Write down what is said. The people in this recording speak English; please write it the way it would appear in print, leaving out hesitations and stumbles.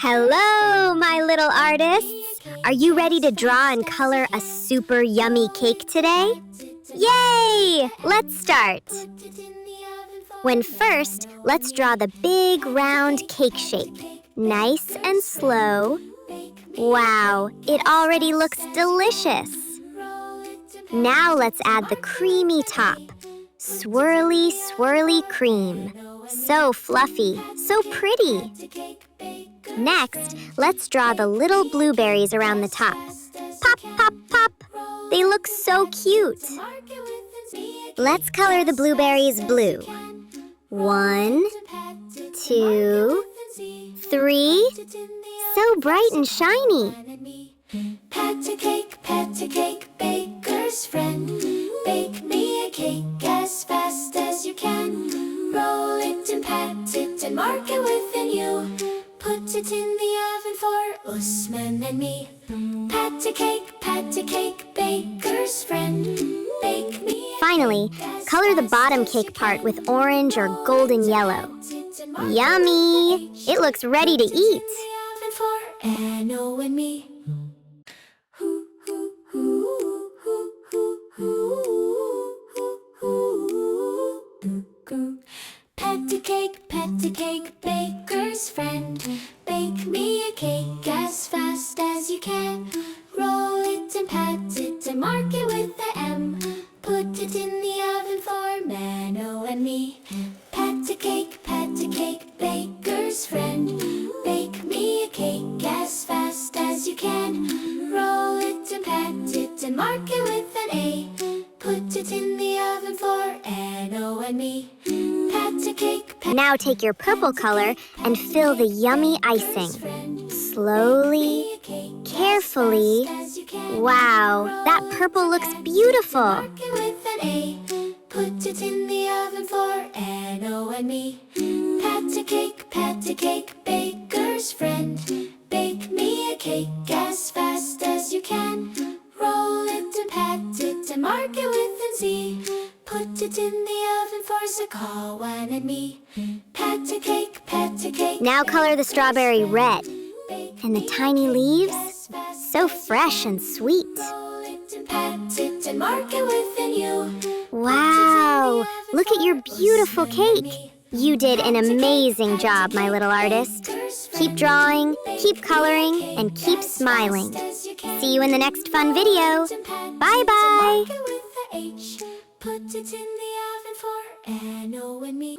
Hello, my little artists! Are you ready to draw and color a super yummy cake today? Yay! Let's start. First, let's draw the big round cake shape. Nice and slow. Wow, it already looks delicious. Now let's add the creamy top. Swirly, swirly cream. So fluffy, so pretty. Next, let's draw the little blueberries around the top. Pop, pop, pop. They look so cute. Let's color the blueberries blue. 1, 2, 3. So bright and shiny. Pat a cake, baker's friend. Bake me a cake as fast as you can. Roll it and pat it and mark it with an U. Put it in the oven for Usman and me. Pat a cake, baker's friend. Bake me a Finally, color the bottom cake part with orange or golden yellow. Yummy! It looks ready to eat. oven for Anno and me. Pat a cake, baker's friend. Bake me a cake as fast as you can. Roll it and pat it and mark it with the M. Put it in the oven for Mano and me. Pat a cake, baker's friend. Bake me a cake as fast as you can. Roll it and pat it and mark it with an A. Put it in the oven for Anno and me. Pat a cake. Now take your purple color and fill the yummy icing. Slowly, carefully. Wow, that purple looks beautiful. With an A. Put it in the oven for Anno and me. Pat a cake, baker's friend. Bake me a cake as fast as you can. Roll it and pat it and mark it with an Z. Put it in the oven for Zakawan and me. Pat a cake. Now color the strawberry red. And the tiny leaves, so fresh and sweet. Roll it and pat it and mark it with an U. Wow, look at your beautiful cake. You did an amazing job, my little artist. Keep drawing, keep coloring, and keep smiling. See you in the next fun video. Bye-bye. Put it in the oven for Anno and me.